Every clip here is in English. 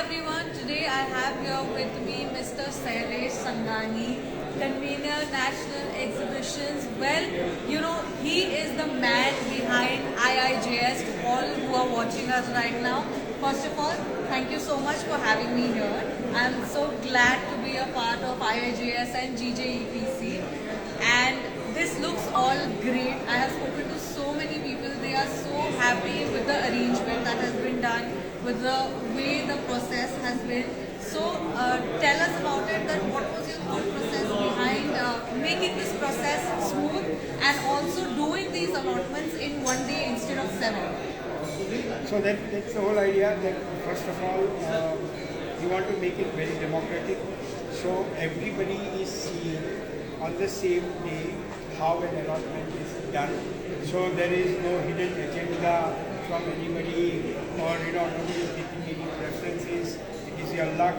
everyone. Today I have here with me Mr Shailesh Sangani, Convener National Exhibitions. Well, you know, he is the man behind IIJS. To all who are watching us right now, first of all, thank you so much for having me here. I am so glad to be a part of IIJS and GJEPC. And this looks all great. I have spoken to so many people. They are so happy with the arrangement that has been done, with the way the process has been. So tell us about it, that what was your thought process behind making this process smooth and also doing these allotments in one day instead of 7? So that's the whole idea, that first of all, we want to make it very democratic. So everybody is seeing on the same day how an allotment is done. So there is no hidden agenda from anybody, or nobody is taking any preferences. It is your luck,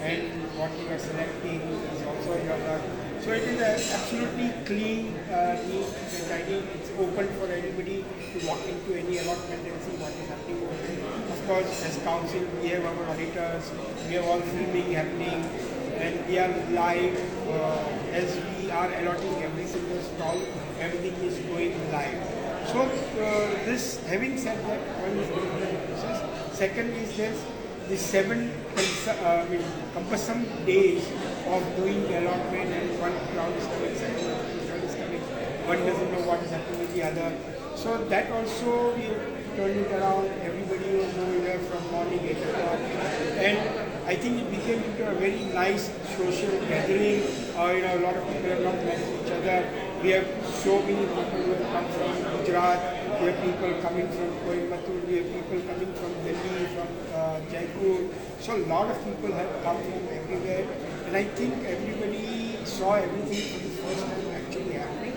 and what you are selecting is also your luck. So it is absolutely clean, neat, and tidy. It's open for anybody to walk into any allotment and see what is happening over there. Of course, as council, we have our auditors, we have all filming happening, and we are live. As we are allotting every single stall, everything is going live. So this, having said that, one is the process. Second is this, the 7 cumbersome days of doing the allotment, and one crowd is coming, second crowd is coming, one doesn't know what is happening with the other. So that also we turned it around. Everybody was here from morning 8 o'clock, and I think it became into a very nice social gathering. A lot of people have not met each other. We have so many people who have come from Gujarat. We have people coming from Coimbatore. We have people coming from Delhi, from Jaipur. So a lot of people have come from everywhere, and I think everybody saw everything for the first time actually happening.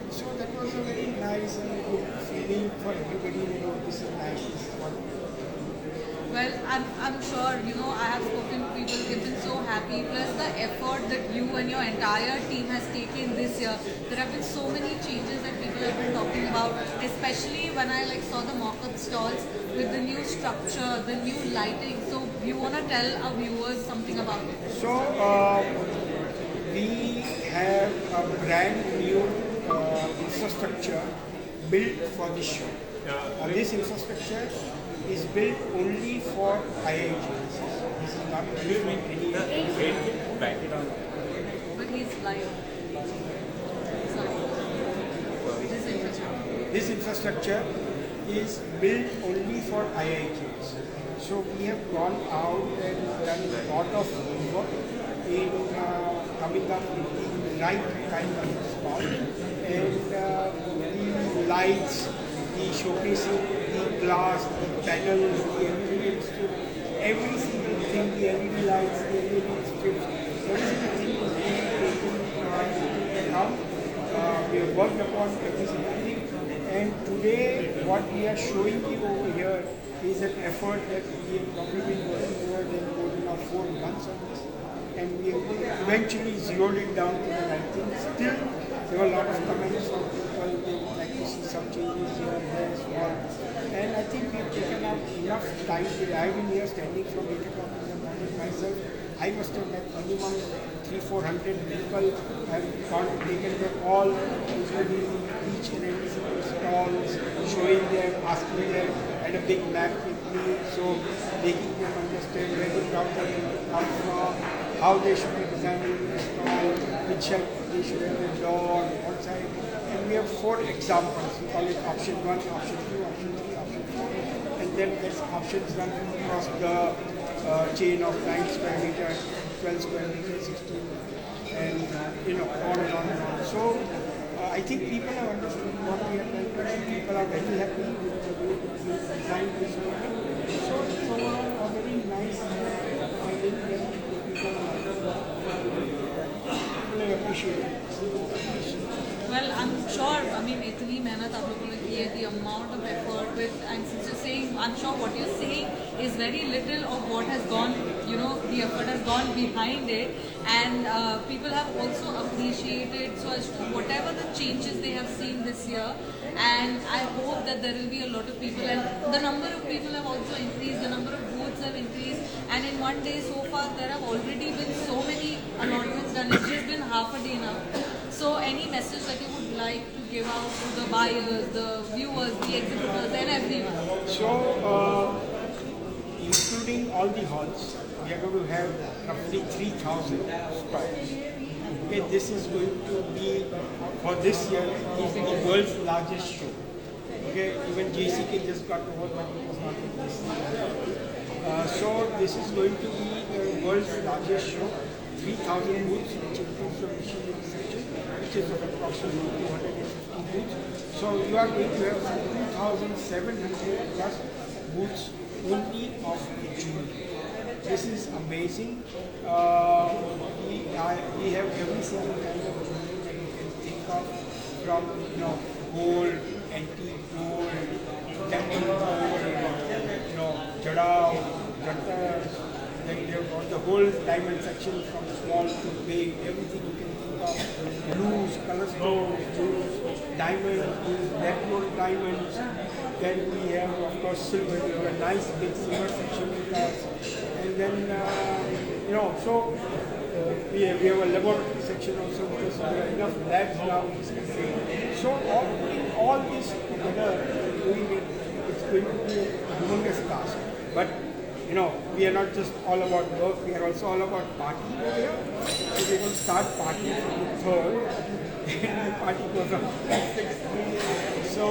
So that was a very nice and good feeling for everybody. This is nice. This is what. Well, I'm sure, I have spoken to people, they've been so happy, plus the effort that you and your entire team has taken this year. There have been so many changes that people have been talking about, especially when I saw the mock-up stalls with the new structure, the new lighting. So you want to tell our viewers something about it? So we have a brand new infrastructure built for this show. This infrastructure is built only for IIJS. This is not built any. But he's live. Sorry. This infrastructure is built only for IIJS. So we have gone out and done a lot of work in coming up with the right kind of stall, and the lights, the showcasing, the glass, the panels, the LED strips, every single thing, the LED lights, the LED strips, every single thing is being taken into account. We have worked upon every single thing, and today what we are showing you over here is an effort that we have probably been working more than 4 months on this, and we have eventually zeroed it down to the right thing. Still, there were a lot of comments from people. They would like to see some changes here and there as well. And I think we have taken up enough time today. I've been here standing from 8 o'clock in the morning myself. I must have met minimum 300-400 people. I've gone and taken them all, including each and every single stalls, showing them, asking them, and a big map with me, so making them understand where the crowds are going to come from, how they should be designing the stall, which side they should have the door, what side. And we have 4 examples. We call it option 1, option 2, option 3, option 4. And then there's options run across the chain of 9 square meter, 12 square meter, 16, and on and on and on. So I think people have understood what we are trying to do. People are very happy with the way we designed this one. So it's overall a very nice feeling that people appreciate it. Well, I'm sure, itni mehnat aap logon ne ki hai, the amount of effort with, and since you're saying, I'm sure what you're saying is very little of what has gone, the effort has gone behind it, and people have also appreciated, so as to whatever the changes they have seen this year, and I hope that there will be a lot of people, and the number of people have also increased, the number of booths have increased, and in one day so far there have already been so many allotments done. It's just been half a day now. So any message that you would like to give out to the buyers, the viewers, the exhibitors, and everyone? So, including all the halls, we are going to have roughly 3,000 stalls. Okay, this is going to be, for this year, is the world's largest show. Okay, even JCK just got over, but it was not in this year. So this is going to be the world's largest show, 3,000 booths, which includes the machinery section, which is of approximately 250 booths. So you are going to have 2,700 plus booths only of jewelry. This is amazing. We have every single kind of jewelry that you can think of, from gold, antique gold, temple gold, jadao, jantas. Then you have got the whole diamond section from small to big, everything you can think of. Blues, color stones, blues, diamonds, black gold diamonds. Then we have, of course, silver. We have a nice big silver section with us. And then, so we have a laboratory section also, because there are enough labs now in this country. So putting all this together, doing it, it's going to be a humongous task. But we are not just all about work, we are also all about party over here. So we're going to start partying from the 3rd, and the party goes on to the 6th. So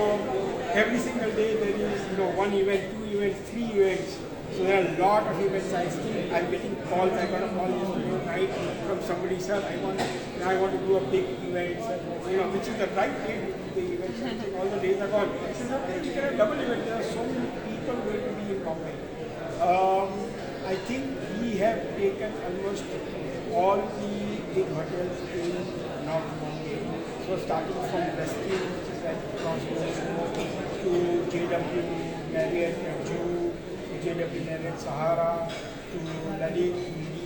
every single day there is, 1 event, 2 events, 3 events. So there are a lot of events. I'm getting calls. I got a call yesterday night from somebody, sir, I want to do a big event, which is the right way to do the event. All the days are gone. I said, okay, you can have double event. There are so many people going to be in Bombay. I think we have taken almost all the big hotels in North Bombay. So starting from Westin, which is like Crossroads, to JW Marriott Jew, to JW Marriott Sahara, to Lalit,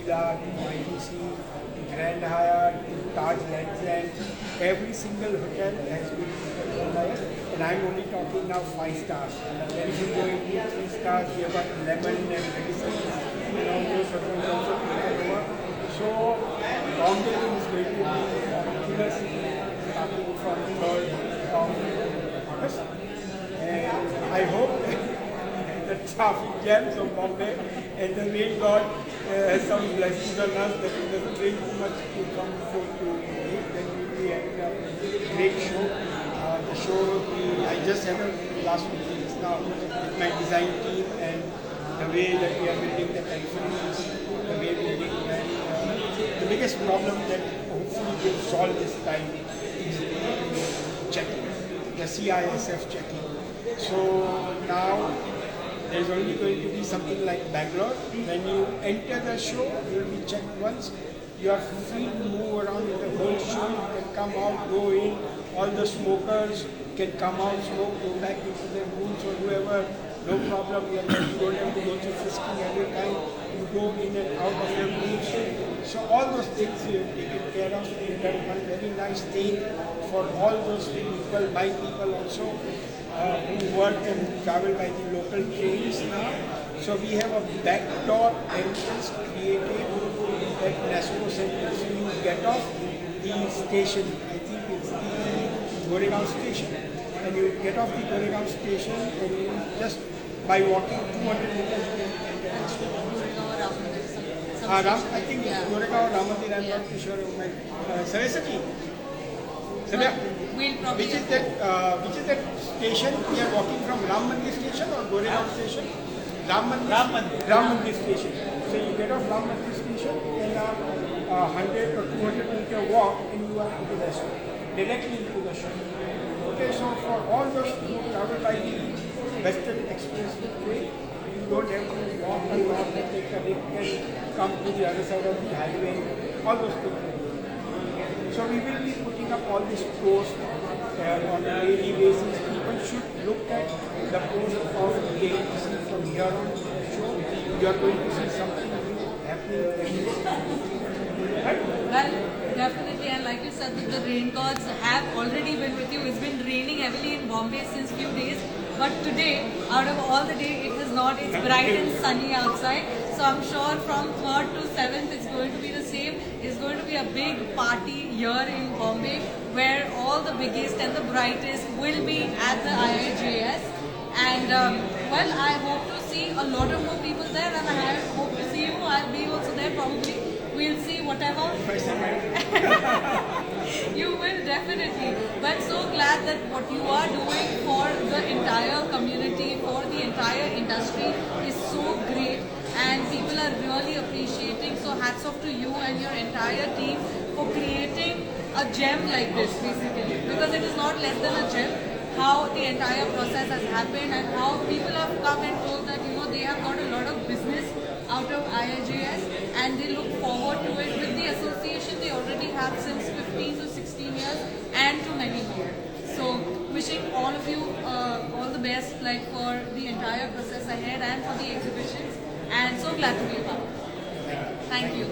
Leela, to ITC, to Grand Hyatt, to Taj Lands End. Every single hotel has been organized, and I'm only talking now 5 stars. And then if you go into 3 stars, we have got Lemon and Medicine, those hotels also taken over. So Bombay is going to be a killer city starting from 3rd of August. And I hope the traffic jams of Bombay and the rain god has some blessings on us, that it doesn't rain too much to come before to eat. Then we will be having a great show. The show I just had a last week now with my design team, and the way that we are building the peripheries, the way we are building, and the biggest problem that hopefully will solve this time is the checking, the CISF checking. So now there's only going to be something like Bangalore. When you enter the show, you will be checked once. You are free to move around in the whole show. You can come out, go in. All the smokers can come out, smoke, go back into their rooms or whoever. No problem. You don't have to go through frisking every time. You go in and out of your rooms. So all those things you have taken care of. We've done one very nice thing for all those people, my people also, who work and travel by the local trains now. So we have a backdoor entrance created at NASCO Center. So you get off the station, I think it's the Goregaon station, and you get off the Goregaon station, and you just by walking 200 meters you can enter NASCO. I think Goregaon, Ramadir, I'm not too sure of my Sarasati. Which is that station? We are walking from Ram Mandir station or Goregaon station? Ram Mandir station. So you get off Ram Mandir station and 100 or 200 meter walk, and you are into the show, directly into the show. Okay, so for all those who travel by the Western Express train, you don't have to walk a lot and take a lift and come to the other side of the highway. All those things. So we will be putting up all these posts on a daily basis. People should look at the post of GJEPC from here on to the show. You are going to see something new happening every day. Right? Well, definitely, and like you said, that the rain gods have already been with you. It's been raining heavily in Bombay since few days. But today, out of all the day, it is not. It's bright and sunny outside. So I'm sure from 3rd to 7th, it's going to be the same. It's going to be a big party here in Bombay, where all the biggest and the brightest will be at the IIJS. And well, I hope to see a lot of more people there, and I hope to see you. I'll be also there probably. We'll see whatever. You will definitely. But so glad that what you are doing for the entire community, for the entire industry is so great, and people are really appreciating. So hats off to you and your entire team for creating a gem like this, basically, because it is not less than a gem. How the entire process has happened and how people have come and told that they have got a lot of business out of IIJS, and they look forward to it with the association they already have since 15 to 16 years and to many more. So wishing all of you all the best, like for the entire process ahead and for the exhibitions, and so glad to be a part of it. Thank you.